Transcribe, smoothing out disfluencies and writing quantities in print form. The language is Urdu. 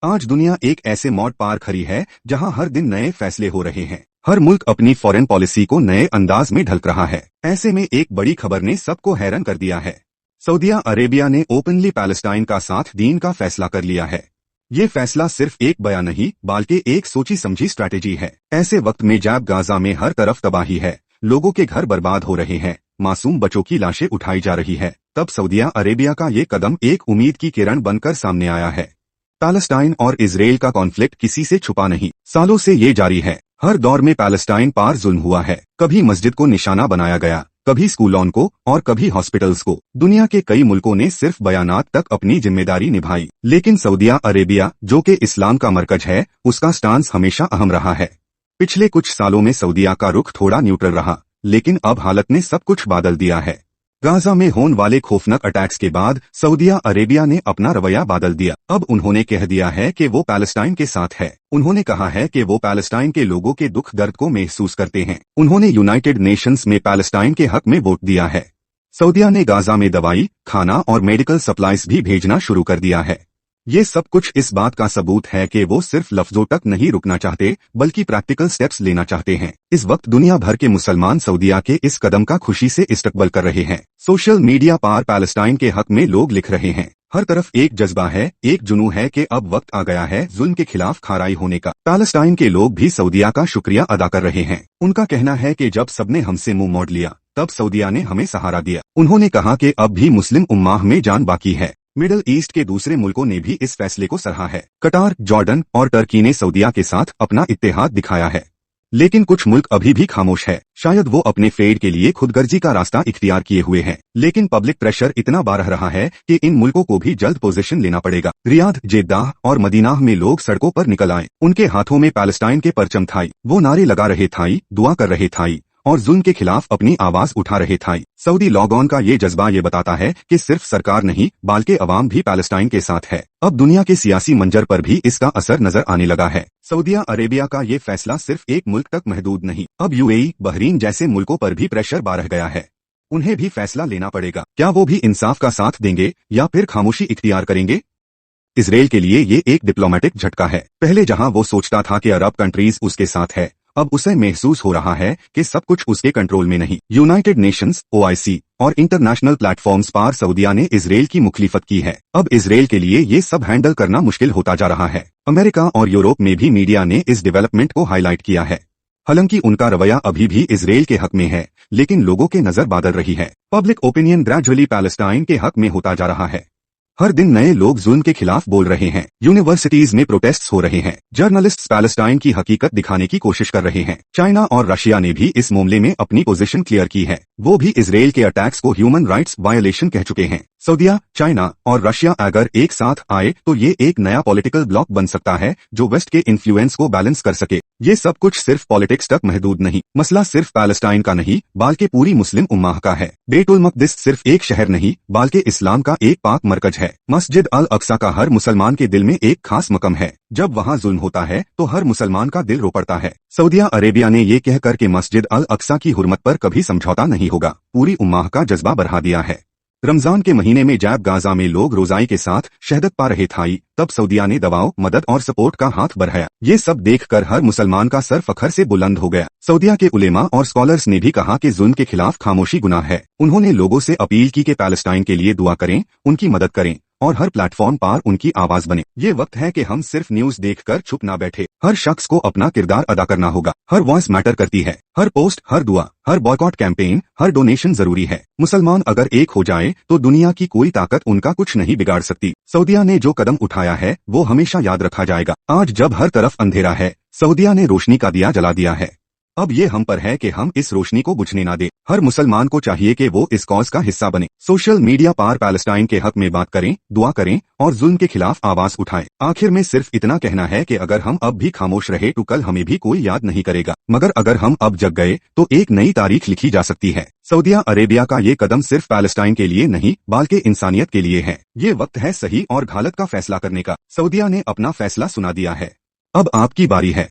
آج دنیا ایک ایسے موڑ پار کھڑی ہے جہاں ہر دن نئے فیصلے ہو رہے ہیں۔ ہر ملک اپنی فورن پالیسی کو نئے انداز میں ڈھلک رہا ہے۔ ایسے میں ایک بڑی خبر نے سب کو حیران کر دیا ہے۔ سعودیہ عربیہ نے اوپنلی پیلسٹائن کا ساتھ دین کا فیصلہ کر لیا ہے۔ یہ فیصلہ صرف ایک بیان نہیں بلکہ ایک سوچی سمجھی اسٹریٹجی ہے۔ ایسے وقت میں جب غزہ میں ہر طرف تباہی ہے، لوگوں کے گھر برباد ہو رہے ہیں، معصوم بچوں کی لاشیں اٹھائی جا رہی ہے، تب سعودیہ عربیہ کا یہ قدم ایک امید کی کرن بن کر سامنے آیا ہے۔ پیلسٹائن اور اسرائیل کا کانفلکٹ کسی سے چھپا نہیں، سالوں سے یہ جاری ہے۔ ہر دور میں پیلسٹائن پر ظلم ہوا ہے، کبھی مسجد کو نشانہ بنایا گیا، کبھی اسکولوں کو اور کبھی ہاسپٹلز کو۔ دنیا کے کئی ملکوں نے صرف بیانات تک اپنی ذمہ داری نبھائی، لیکن سعودیہ عربیہ جو کہ اسلام کا مرکز ہے، اس کا سٹانس ہمیشہ اہم رہا ہے۔ پچھلے کچھ سالوں میں سعودیہ کا رخ تھوڑا نیوٹرل رہا، لیکن اب حالت نے سب کچھ بدل دیا ہے۔ غزہ میں ہونے والے خوفناک اٹیکس کے بعد سعودیہ عربیہ نے اپنا رویہ بدل دیا۔ اب انہوں نے کہہ دیا ہے کہ وہ پیلسٹائن کے ساتھ ہے۔ انہوں نے کہا ہے کہ وہ پیلسٹائن کے لوگوں کے دکھ درد کو محسوس کرتے ہیں۔ انہوں نے یونائٹڈ نیشنز میں پیلسٹائن کے حق میں ووٹ دیا ہے۔ سعودیہ نے غزہ میں دوائی، کھانا اور میڈیکل سپلائز بھی بھیجنا شروع کر دیا ہے۔ یہ سب کچھ اس بات کا ثبوت ہے کہ وہ صرف لفظوں تک نہیں رکنا چاہتے بلکہ پریکٹیکل سٹیپس لینا چاہتے ہیں۔ اس وقت دنیا بھر کے مسلمان سعودیہ کے اس قدم کا خوشی سے استقبال کر رہے ہیں۔ سوشل میڈیا پر پیلسٹائن کے حق میں لوگ لکھ رہے ہیں۔ ہر طرف ایک جذبہ ہے، ایک جنون ہے کہ اب وقت آ گیا ہے ظلم کے خلاف کھڑائی ہونے کا۔ پیلسٹائن کے لوگ بھی سعودیہ کا شکریہ ادا کر رہے ہیں۔ ان کا کہنا ہے کہ جب سب نے ہم سے منہ موڑ لیا تب سعودیہ نے ہمیں سہارا دیا۔ انہوں نے کہا کہ اب بھی مسلم امہ میں جان باقی ہے۔ مڈل ایسٹ کے دوسرے ملکوں نے بھی اس فیصلے کو سراہا ہے۔ قطر، جارڈن اور ترکی نے سعودیہ کے ساتھ اپنا اتحاد دکھایا ہے، لیکن کچھ ملک ابھی بھی خاموش ہے۔ شاید وہ اپنے فیڈ کے لیے خود غرضی کا راستہ اختیار کیے ہوئے ہیں، لیکن پبلک پریشر اتنا بڑھ رہا ہے کہ ان ملکوں کو بھی جلد پوزیشن لینا پڑے گا۔ ریاض، جدہ اور مدینہ میں لوگ سڑکوں پر نکل آئے، ان کے ہاتھوں میں پیلسٹائن کے پرچم تھائی، وہ نعرے لگا رہے تھائی، دعا کر رہے تھائی اور ظلم کے خلاف اپنی آواز اٹھا رہے تھے۔ سعودی لوگوں کا یہ جذبہ یہ بتاتا ہے کہ صرف سرکار نہیں بلکہ عوام بھی پیلسٹائن کے ساتھ ہے۔ اب دنیا کے سیاسی منظر پر بھی اس کا اثر نظر آنے لگا ہے۔ سعودیہ عربیہ کا یہ فیصلہ صرف ایک ملک تک محدود نہیں، اب UAE، بحرین جیسے ملکوں پر بھی پریشر بڑھ گیا ہے۔ انہیں بھی فیصلہ لینا پڑے گا، کیا وہ بھی انصاف کا ساتھ دیں گے یا پھر خاموشی اختیار کریں گے؟ اسرائیل کے لیے یہ ایک ڈپلومیٹک جھٹکا ہے۔ پہلے جہاں وہ سوچتا تھا کہ عرب کنٹریز اس کے ساتھ ہے، اب اسے محسوس ہو رہا ہے کہ سب کچھ اس کے کنٹرول میں نہیں۔ یونائٹڈ نیشنز، OIC اور انٹرنیشنل پلیٹ فارمز پر سعودیہ نے اسرائیل کی مخالفت کی ہے۔ اب اسرائیل کے لیے یہ سب ہینڈل کرنا مشکل ہوتا جا رہا ہے۔ امریکہ اور یورپ میں بھی میڈیا نے اس ڈیولپمنٹ کو ہائی لائٹ کیا ہے۔ حالانکہ ان کا رویہ ابھی بھی اسرائیل کے حق میں ہے، لیکن لوگوں کے نظر بدل رہی ہے۔ پبلک اوپینین گریجولی پیلسٹائن کے حق میں ہوتا جا رہا ہے۔ ہر دن نئے لوگ ظلم کے خلاف بول رہے ہیں، یونیورسٹیز میں پروٹیسٹس ہو رہے ہیں، جرنلسٹس پیلسٹائن کی حقیقت دکھانے کی کوشش کر رہے ہیں۔ چائنا اور رشیا نے بھی اس معاملے میں اپنی پوزیشن کلیئر کی ہے، وہ بھی اسرائیل کے اٹیکس کو ہیومن رائٹس وائلیشن کہہ چکے ہیں۔ سعودیہ، چائنا اور رشیا اگر ایک ساتھ آئے تو یہ ایک نیا پولیٹیکل بلاک بن سکتا ہے جو ویسٹ کے انفلوئنس کو بیلنس کر سکے۔ یہ سب کچھ صرف پالیٹکس تک محدود نہیں، مسئلہ صرف پیلسٹائن کا نہیں بلکہ پوری مسلم امہ کا ہے۔ بیت المقدس صرف ایک شہر نہیں بلکہ اسلام کا ایک پاک مرکز ہے۔ مسجد الاقصی کا ہر مسلمان کے دل میں ایک خاص مقام ہے۔ جب وہاں ظلم ہوتا ہے تو ہر مسلمان کا دل رو پڑتا ہے۔ سعودیہ عربیہ نے یہ کہہ کر کہ مسجد الاقصی کی حرمت پر کبھی سمجھوتا نہیں ہوگا، پوری امہ کا جذبہ بڑھا دیا ہے۔ رمضان کے مہینے میں جب غزہ میں لوگ روزائی کے ساتھ شہادت پا رہے تھے، تب سعودیہ نے دعاؤں، مدد اور سپورٹ کا ہاتھ بڑھایا۔ یہ سب دیکھ کر ہر مسلمان کا سر فخر سے بلند ہو گیا۔ سعودیہ کے علماء اور اسکالرز نے بھی کہا کہ ظلم کے خلاف خاموشی گناہ ہے۔ انہوں نے لوگوں سے اپیل کی کہ پیلسٹائن کے لیے دعا کریں، ان کی مدد کریں اور ہر پلیٹ فارم پر ان کی آواز بنے۔ یہ وقت ہے کہ ہم صرف نیوز دیکھ کر چھپ نہ بیٹھے، ہر شخص کو اپنا کردار ادا کرنا ہوگا۔ ہر وائس میٹر کرتی ہے، ہر پوسٹ، ہر دعا، ہر بائیکاٹ کیمپین، ہر ڈونیشن ضروری ہے۔ مسلمان اگر ایک ہو جائے تو دنیا کی کوئی طاقت ان کا کچھ نہیں بگاڑ سکتی۔ سعودیہ نے جو قدم اٹھایا ہے وہ ہمیشہ یاد رکھا جائے گا۔ آج جب ہر طرف اندھیرا ہے، سعودیہ نے روشنی کا دیا جلا دیا ہے۔ اب یہ ہم پر ہے کہ ہم اس روشنی کو بجھنے نہ دیں۔ ہر مسلمان کو چاہیے کہ وہ اس کاز کا حصہ بنے، سوشل میڈیا پر پیلسٹائن کے حق میں بات کریں، دعا کریں اور ظلم کے خلاف آواز اٹھائیں۔ آخر میں صرف اتنا کہنا ہے کہ اگر ہم اب بھی خاموش رہے تو کل ہمیں بھی کوئی یاد نہیں کرے گا، مگر اگر ہم اب جگ گئے تو ایک نئی تاریخ لکھی جا سکتی ہے۔ سعودیہ عربیہ کا یہ قدم صرف پیلسٹائن کے لیے نہیں بلکہ انسانیت کے لیے ہے۔ یہ وقت ہے صحیح اور غلط کا فیصلہ کرنے کا۔ سعودیہ نے اپنا فیصلہ سنا دیا ہے، اب آپ کی باری ہے۔